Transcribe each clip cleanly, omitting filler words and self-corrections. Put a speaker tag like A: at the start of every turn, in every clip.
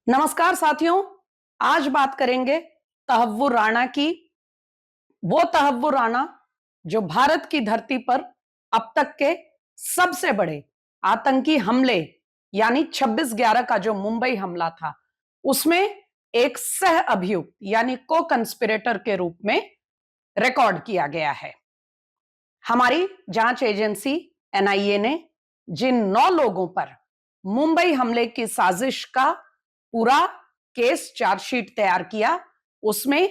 A: नमस्कार साथियों। आज बात करेंगे तहव्वुर राणा की। वो तहव्वुर राणा जो भारत की धरती पर अब तक के सबसे बड़े आतंकी हमले यानी 26/11 का जो मुंबई हमला था उसमें एक सह अभियुक्त यानी को कंस्पिरेटर के रूप में रिकॉर्ड किया गया है। हमारी जांच एजेंसी एनआईए ने जिन 9 लोगों पर मुंबई हमले की साजिश का पूरा केस चार्जशीट तैयार किया उसमें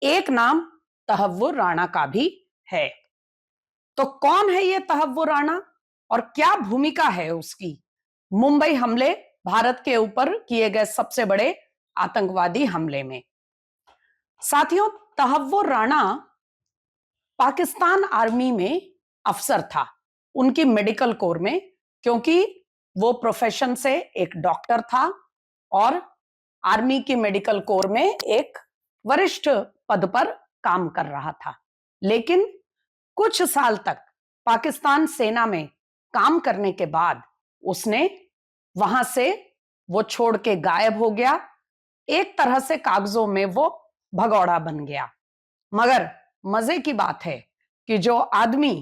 A: एक नाम तहव्वुर राणा का भी है। तो कौन है ये तहव्वुर राणा और क्या भूमिका है उसकी मुंबई हमले भारत के ऊपर किए गए सबसे बड़े आतंकवादी हमले में? साथियों, तहव्वुर राणा पाकिस्तान आर्मी में अफसर था, उनकी मेडिकल कोर में, क्योंकि वो प्रोफेशन से एक डॉक्टर था और आर्मी की मेडिकल कोर में एक वरिष्ठ पद पर काम कर रहा था। लेकिन कुछ साल तक पाकिस्तान सेना में काम करने के बाद उसने वहां से वो छोड़ के गायब हो गया। एक तरह से कागजों में वो भगौड़ा बन गया। मगर मजे की बात है कि जो आदमी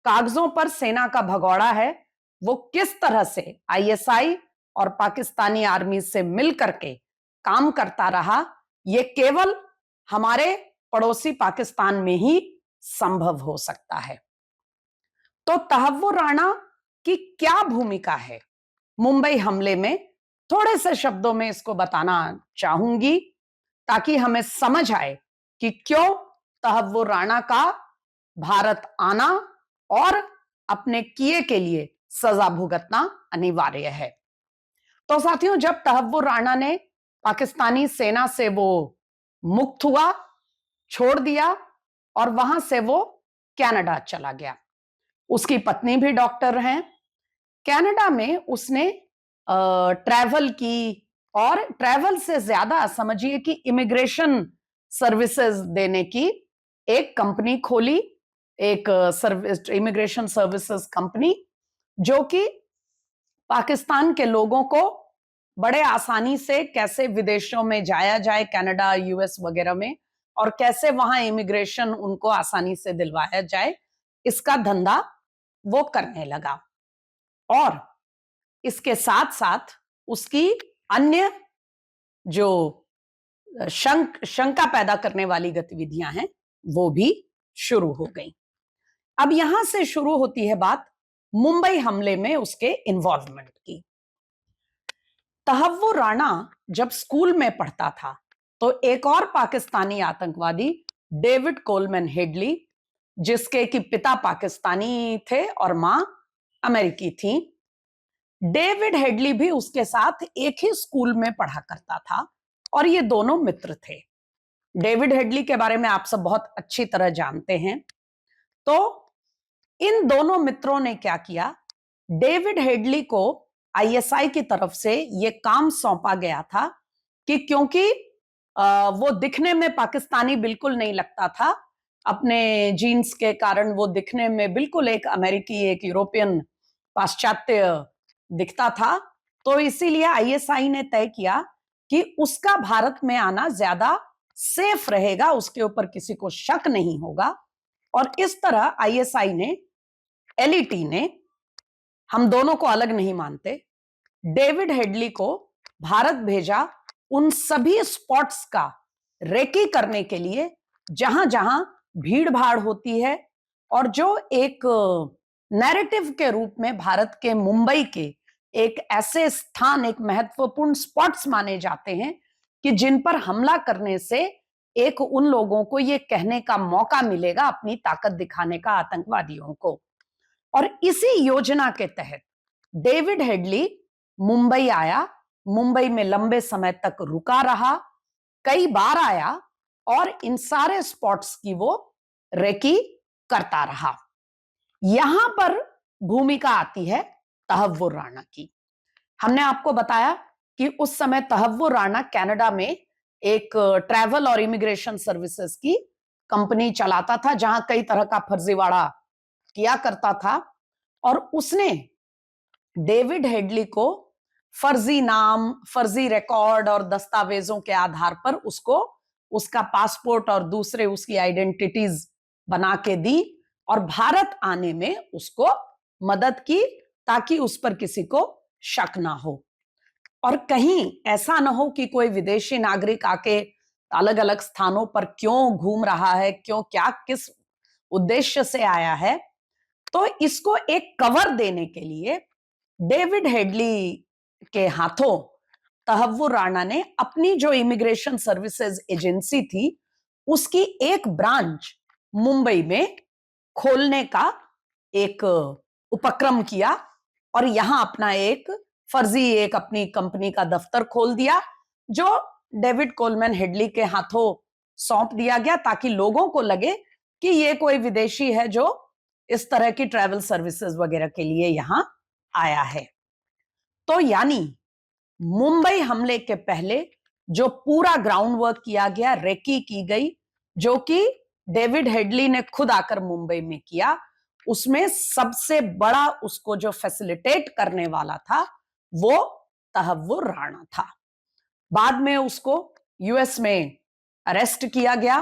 A: कागजों पर सेना का भगौड़ा है वो किस तरह से आईएसआई और पाकिस्तानी आर्मी से मिल करके काम करता रहा, ये केवल हमारे पड़ोसी पाकिस्तान में ही संभव हो सकता है। तो तहव्वुर राणा की क्या भूमिका है मुंबई हमले में, थोड़े से शब्दों में इसको बताना चाहूंगी ताकि हमें समझ आए कि क्यों तहव्वुर राणा का भारत आना और अपने किए के लिए सजा भुगतना अनिवार्य है। तो साथियों, जब तहव्वुर राणा ने पाकिस्तानी सेना से वो मुक्त हुआ, छोड़ दिया और वहां से वो कनाडा चला गया। उसकी पत्नी भी डॉक्टर हैं। कनाडा में उसने ट्रैवल की और ट्रैवल से ज्यादा समझिए कि इमिग्रेशन सर्विसेज देने की एक कंपनी खोली, एक सर्विस इमिग्रेशन सर्विसेज कंपनी, जो कि पाकिस्तान के लोगों को बड़े आसानी से कैसे विदेशों में जाया जाए, कनाडा, यूएस वगैरह में, और कैसे वहां इमिग्रेशन उनको आसानी से दिलवाया जाए, इसका धंधा वो करने लगा। और इसके साथ साथ उसकी अन्य जो शंका पैदा करने वाली गतिविधियां हैं वो भी शुरू हो गई। अब यहां से शुरू होती है बात मुंबई हमले में उसके इन्वॉल्वमेंट की। तहव्वुर राणा जब स्कूल में पढ़ता था तो एक और पाकिस्तानी आतंकवादी डेविड कोलमैन हेडली, जिसके कि पिता पाकिस्तानी थे और मां अमेरिकी थी, डेविड हेडली भी उसके साथ एक ही स्कूल में पढ़ा करता था और ये दोनों मित्र थे। डेविड हेडली के बारे में आप सब बहुत अच्छी तरह जानते हैं। तो इन दोनों मित्रों ने क्या किया, डेविड हेडली को आईएसआई की तरफ से यह काम सौंपा गया था कि क्योंकि वो दिखने में पाकिस्तानी बिल्कुल नहीं लगता था, अपने जीन्स के कारण वो दिखने में बिल्कुल एक अमेरिकी, एक यूरोपियन, पाश्चात्य दिखता था। तो इसीलिए आईएसआई ने तय किया कि उसका भारत में आना ज्यादा सेफ रहेगा, उसके ऊपर किसी को शक नहीं होगा। और इस तरह आईएसआई ने, एलईटी ने, हम दोनों को अलग नहीं मानते, डेविड हेडली को भारत भेजा उन सभी स्पॉट्स का रेकी करने के लिए जहां जहां भीड़ भाड़ होती है और जो एक नैरेटिव के रूप में भारत के मुंबई के एक ऐसे स्थान, एक महत्वपूर्ण स्पॉट्स माने जाते हैं कि जिन पर हमला करने से एक उन लोगों को यह कहने का मौका मिलेगा, अपनी ताकत दिखाने का, आतंकवादियों को। और इसी योजना के तहत डेविड हेडली मुंबई आया, मुंबई में लंबे समय तक रुका रहा, कई बार आया और इन सारे स्पॉट्स की वो रेकी करता रहा। यहां पर भूमिका आती है तहव्वुर राणा की। हमने आपको बताया कि उस समय तहव्वुर राणा कनाडा में एक ट्रैवल और इमिग्रेशन सर्विसेज की कंपनी चलाता था, जहां कई तरह का फर्जीवाड़ा किया करता था। और उसने डेविड हेडली को फर्जी नाम, फर्जी रिकॉर्ड और दस्तावेजों के आधार पर उसको उसका पासपोर्ट और दूसरे उसकी आइडेंटिटीज बना के दी और भारत आने में उसको मदद की ताकि उस पर किसी को शक ना हो और कहीं ऐसा ना हो कि कोई विदेशी नागरिक आके अलग अलग स्थानों पर क्यों घूम रहा है, क्यों, क्या, किस उद्देश्य से आया है। तो इसको एक कवर देने के लिए डेविड हेडली के हाथों तहव्वुर राणा ने अपनी जो इमिग्रेशन सर्विसेज एजेंसी थी उसकी एक ब्रांच मुंबई में खोलने का एक उपक्रम किया और यहां अपना एक फर्जी एक अपनी कंपनी का दफ्तर खोल दिया जो डेविड कोलमैन हेडली के हाथों सौंप दिया गया ताकि लोगों को लगे कि ये कोई विदेशी है जो इस तरह की ट्रैवल सर्विसेज वगैरह के लिए यहां आया है। तो यानी मुंबई हमले के पहले जो पूरा ग्राउंड वर्क किया गया, रेकी की गई, जो कि डेविड हेडली ने खुद आकर मुंबई में किया, उसमें सबसे बड़ा उसको जो फैसिलिटेट करने वाला था वो तहव्वुर राणा था। बाद में उसको यूएस में अरेस्ट किया गया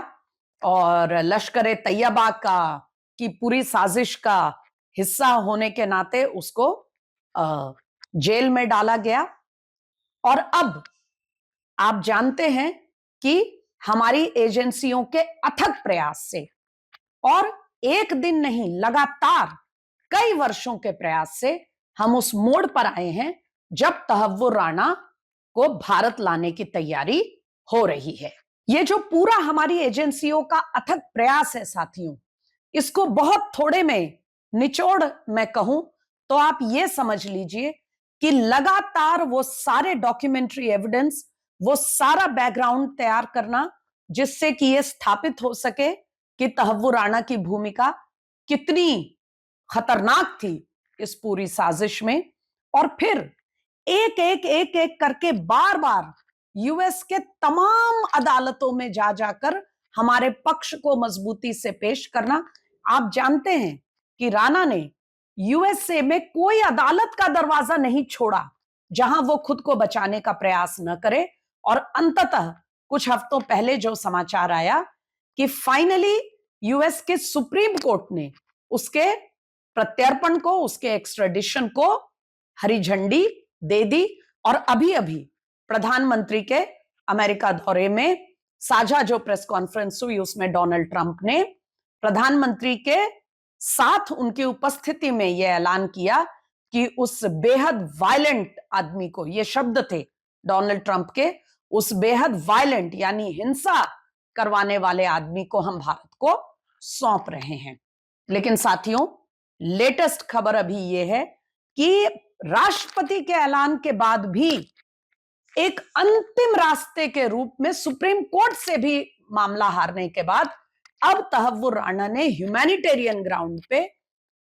A: और लश्कर ए तैयबा का की पूरी साजिश का हिस्सा होने के नाते उसको जेल में डाला गया। और अब आप जानते हैं कि हमारी एजेंसियों के अथक प्रयास से और एक दिन नहीं लगातार कई वर्षों के प्रयास से हम उस मोड़ पर आए हैं जब तहव्वुर राणा को भारत लाने की तैयारी हो रही है। ये जो पूरा हमारी एजेंसियों का अथक प्रयास है साथियों, इसको बहुत थोड़े में निचोड़ मैं कहूं तो आप ये समझ लीजिए कि लगातार वो सारे डॉक्यूमेंट्री एविडेंस, वो सारा बैकग्राउंड तैयार करना जिससे कि ये स्थापित हो सके कि तहव्वुर राणा की भूमिका कितनी खतरनाक थी इस पूरी साजिश में, और फिर एक एक करके बार बार यूएस के तमाम अदालतों में जा जाकर हमारे पक्ष को मजबूती से पेश करना। आप जानते हैं कि राणा ने यूएसए में कोई अदालत का दरवाजा नहीं छोड़ा जहां वो खुद को बचाने का प्रयास न करे, और अंततः कुछ हफ्तों पहले जो समाचार आया कि फाइनली यूएस के सुप्रीम कोर्ट ने उसके प्रत्यर्पण को, उसके एक्स्ट्रेडिशन को हरी झंडी दे दी और अभी अभी प्रधानमंत्री के अमेरिका दौरे में साझा जो प्रेस कॉन्फ्रेंस हुई उसमें डोनाल्ड ट्रंप ने प्रधानमंत्री के साथ उनकी उपस्थिति में यह ऐलान किया कि उस बेहद वायलेंट आदमी को, ये शब्द थे डोनाल्ड ट्रंप के, उस बेहद वायलेंट यानी हिंसा करवाने वाले आदमी को हम भारत को सौंप रहे हैं। लेकिन साथियों, लेटेस्ट खबर अभी यह है कि राष्ट्रपति के ऐलान के बाद भी एक अंतिम रास्ते के रूप में सुप्रीम कोर्ट से भी मामला हारने के बाद अब तहव्वुर राणा ने ह्यूमैनिटेरियन ग्राउंड पे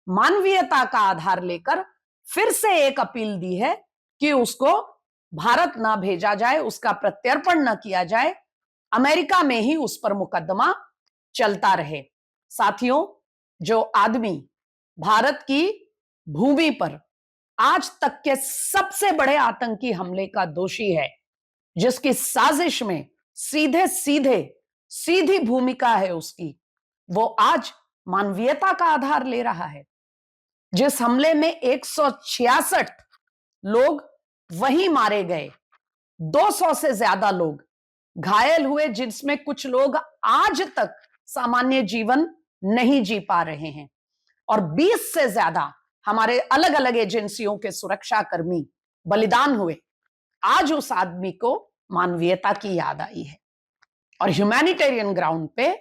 A: मानवीयता का आधार लेकर फिर से एक अपील दी है कि उसको भारत ना भेजा जाए, उसका प्रत्यर्पण न किया जाए, अमेरिका में ही उस पर मुकदमा चलता रहे। साथियों, जो आदमी भारत की भूमि पर आज तक के सबसे बड़े आतंकी हमले का दोषी है, जिसकी साजिश में सीधी भूमिका है उसकी, वो आज मानवीयता का आधार ले रहा है। जिस हमले में 166 लोग वहीं मारे गए, 200 से ज्यादा लोग घायल हुए, जिसमें कुछ लोग आज तक सामान्य जीवन नहीं जी पा रहे हैं, और 20 से ज्यादा हमारे अलग अलग एजेंसियों के सुरक्षा कर्मी बलिदान हुए। आज उस आदमी को मानवीयता की याद आई है और ह्यूमैनिटेरियन ग्राउंड पे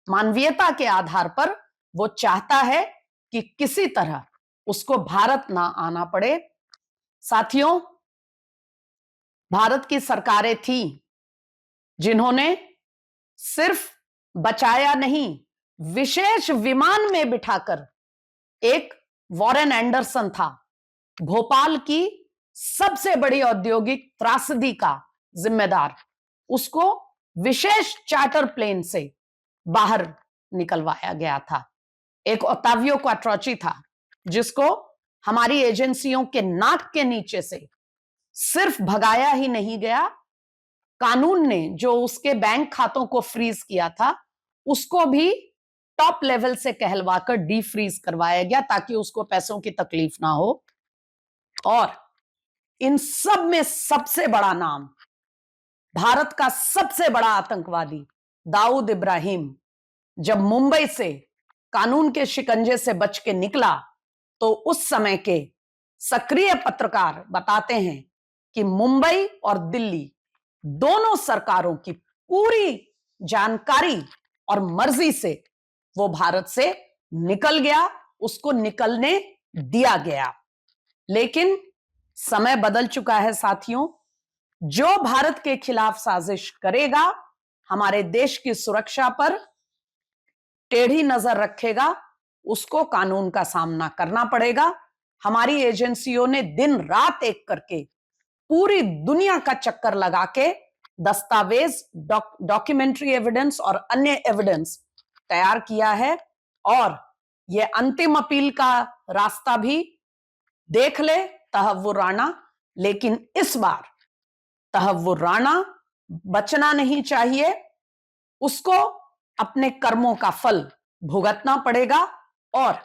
A: मानवीयता के आधार पर वो चाहता है कि किसी तरह उसको भारत ना आना पड़े। साथियों, भारत की सरकारें थी जिन्होंने सिर्फ बचाया नहीं, विशेष विमान में बिठाकर, एक वॉरेन एंडरसन था, भोपाल की सबसे बड़ी औद्योगिक त्रासदी का जिम्मेदार, उसको विशेष चार्टर प्लेन से बाहर निकलवाया गया था। एक ओतावियो क्वाट्रोची था जिसको हमारी एजेंसियों के नाक के नीचे से सिर्फ भगाया ही नहीं गया, कानून ने जो उसके बैंक खातों को फ्रीज किया था उसको भी टॉप लेवल से कहलवाकर डीफ्रीज करवाया गया ताकि उसको पैसों की तकलीफ ना हो। और इन सब में सबसे बड़ा नाम, भारत का सबसे बड़ा आतंकवादी दाऊद इब्राहिम जब मुंबई से कानून के शिकंजे से बच के निकला तो उस समय के सक्रिय पत्रकार बताते हैं कि मुंबई और दिल्ली दोनों सरकारों की पूरी जानकारी और मर्जी से वो भारत से निकल गया, उसको निकलने दिया गया। लेकिन समय बदल चुका है साथियों। जो भारत के खिलाफ साजिश करेगा, हमारे देश की सुरक्षा पर टेढ़ी नजर रखेगा, उसको कानून का सामना करना पड़ेगा। हमारी एजेंसियों ने दिन रात एक करके पूरी दुनिया का चक्कर लगा के दस्तावेज, डॉक्यूमेंट्री एविडेंस और अन्य एविडेंस तैयार किया है। और यह अंतिम अपील का रास्ता भी देख ले तहव्वुर राणा, लेकिन इस बार तहव्वुर राणा बचना नहीं चाहिए, उसको अपने कर्मों का फल भुगतना पड़ेगा। और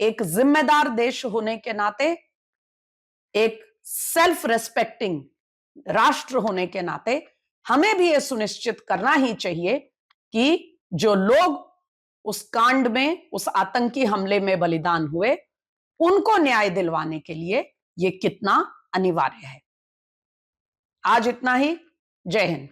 A: एक जिम्मेदार देश होने के नाते, एक सेल्फ रेस्पेक्टिंग राष्ट्र होने के नाते हमें भी यह सुनिश्चित करना ही चाहिए कि जो लोग उस कांड में, उस आतंकी हमले में बलिदान हुए, उनको न्याय दिलवाने के लिए यह कितना अनिवार्य है। आज इतना ही। जय हिंद।